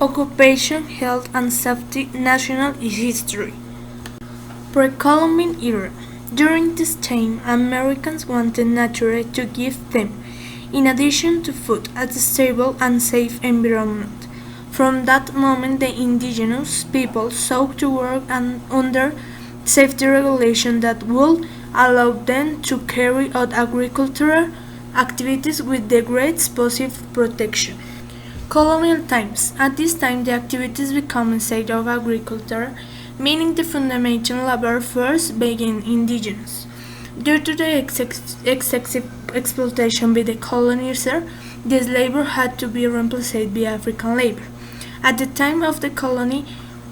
Occupation, Health and Safety National History. Pre-Columbian era. During this time, Americans wanted nature to give them, in addition to food, a stable and safe environment. From that moment, the indigenous people sought to work under safety regulation that would allow them to carry out agricultural activities with the greatest possible protection. Colonial times. At this time, the activities become inside of agriculture, meaning the fundamental labor force began indigenous. Due to the excessive exploitation by the colonizer, this labor had to be replaced by African labor. At the time of the colony,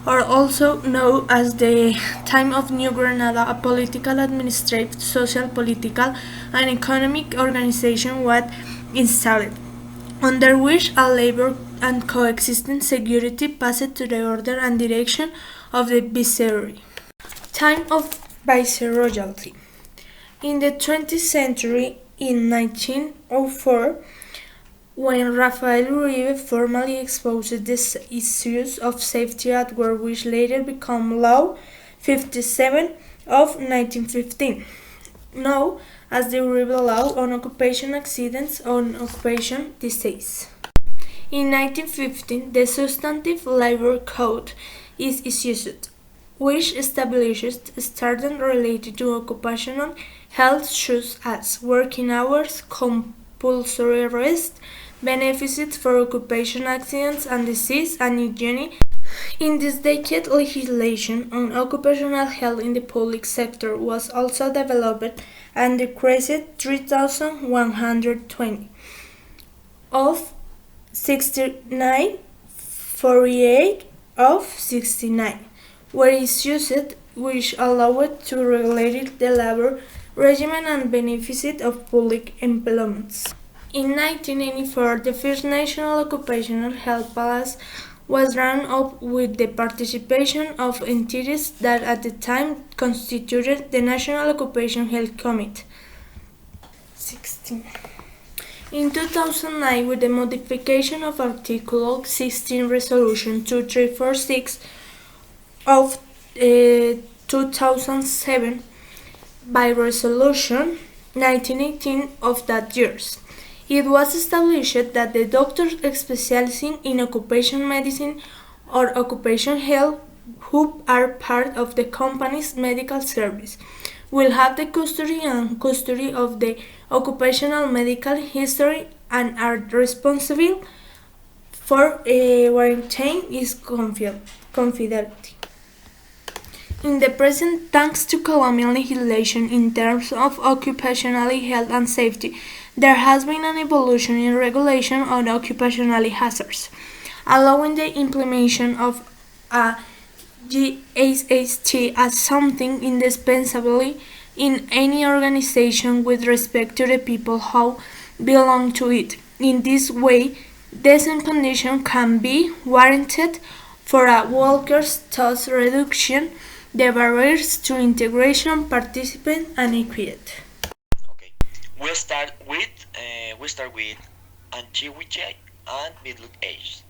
or also known as the time of New Granada, a political, administrative, social, political, and economic organization was installed, under which a labor and coexistent security passed to the order and direction of the viceroy. Time of viceroyalty. In the 20th century, in 1904, when Rafael Uribe formally exposed the issues of safety at work, which later became Law 57 of 1915, known as the Uribe Law on Occupation Accidents on Occupation Disease. In 1915, the Substantive Labor Code is issued, which establishes standards related to occupational health such as working hours, compulsory rest, benefits for occupational accidents and disease, and hygiene. In this decade, legislation on occupational health in the public sector was also developed and decreased 3,120 of 69, 48 of 69 were issued, which allowed to regulate the labor regimen and benefit of public employments. In 1984, the first National Occupational Health Policy was drawn up with the participation of entities that at the time constituted the National Occupational Health Committee. 16. In 2009, with the modification of Article 16 Resolution 2346 of 2007 by Resolution 1918 of that year, it was established that the doctors specializing in occupational medicine or occupational health who are part of the company's medical service will have the custody of the occupational medical history and are responsible for guaranteeing its confidentiality. In the present, thanks to Colombian legislation in terms of occupational health and safety, there has been an evolution in regulation on occupational hazards, allowing the implementation of a GHST as something indispensable in any organization with respect to the people who belong to it. In this way, decent conditions can be warranted for a worker's thus reduction the barriers to integration, participation, and equity. Okay, we start with antiquity and middle age.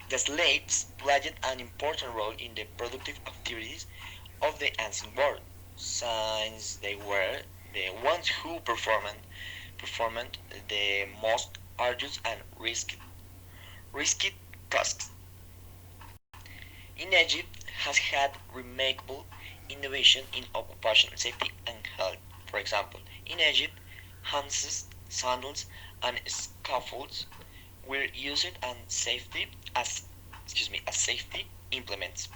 The slaves played an important role in the productive activities of the ancient world, since they were the ones who performed the most arduous and risky tasks. In Egypt has had remarkable innovation in occupational safety and health. For example, in Egypt, harnesses, sandals, and scaffolds were used as safety implements.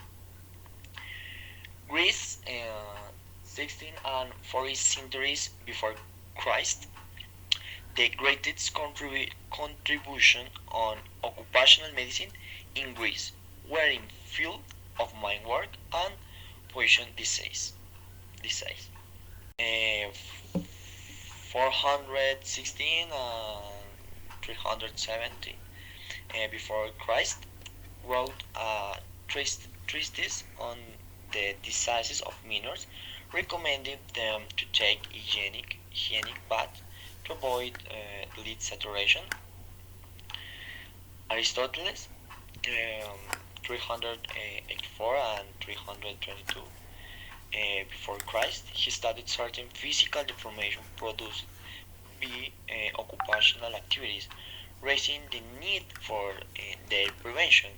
Greece, 16th and 14th centuries before Christ, the greatest contribution on occupational medicine in Greece were in field of mine work and poison disease. 416 and 370 before Christ wrote a treatise on the diseases of minors, recommending them to take hygienic baths to avoid lead saturation. Aristotle um, 384 and 322 before Christ. He studied certain physical deformation produced by occupational activities, raising the need for their prevention.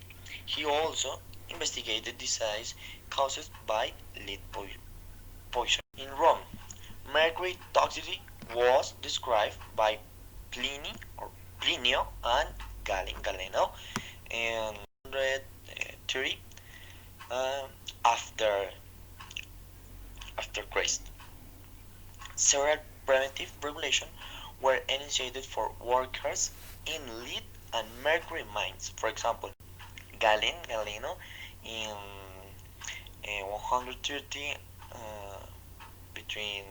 He also investigated disease caused by lead poison. In Rome, mercury toxicity was described by Pliny or Plinio and Galeno in 130 uh, after after Christ. Several preventive regulations were initiated for workers in lead and mercury mines. For example, Galeno in 130 between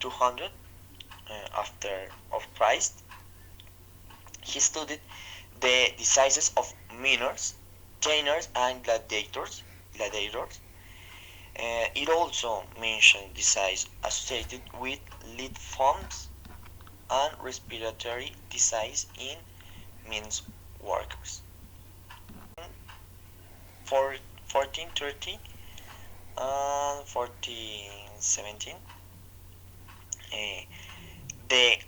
200 after of Christ. He studied the diseases of miners, trainers, and gladiators. It also mentioned disease associated with lead forms and respiratory disease in means workers. For 1430 and 1417, uh, the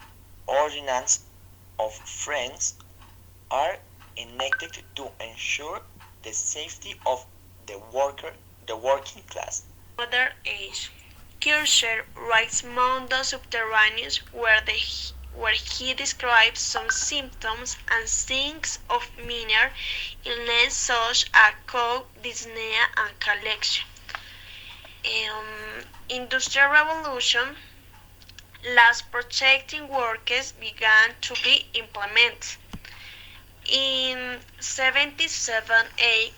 ordinance of France are enacted to ensure the safety of the working class. Modern age. Kircher writes Mondo Subterraneous, where he describes some symptoms and signs of minor illness such as cough, dyspnea, and cachexia. Industrial Revolution, laws protecting workers began to be implemented. In 77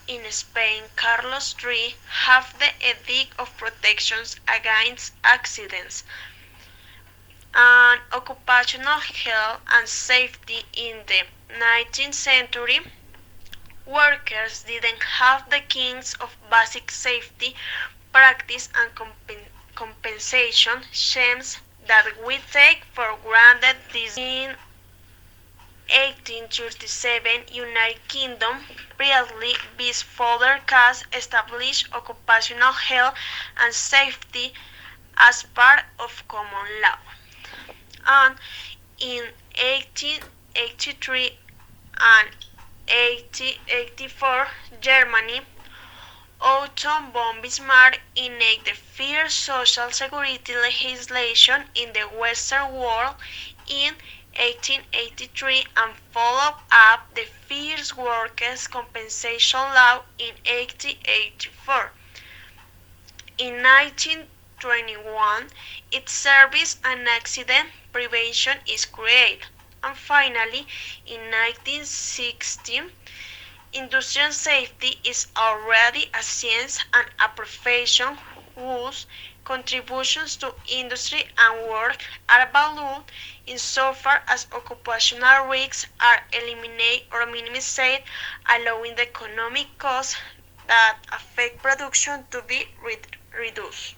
in Spain, Carlos III had the Edict of Protections Against Accidents and Occupational Health and Safety. In the 19th century, workers didn't have the kinds of basic safety practice and compensation schemes that we take for granted these days. In 1837, United Kingdom briefly bis further cast established occupational health and safety as part of common law. And in 1883 and 1884, Germany, Otto von Bismarck enacted the first social security legislation in the Western world in 1883 and followed up the first workers' compensation law in 1884. In 1921, its Service and Accident Prevention is created. And finally, in 1960, industrial safety is already a science and a profession whose contributions to industry and work are valued insofar as occupational risks are eliminated or minimized, allowing the economic costs that affect production to be reduced.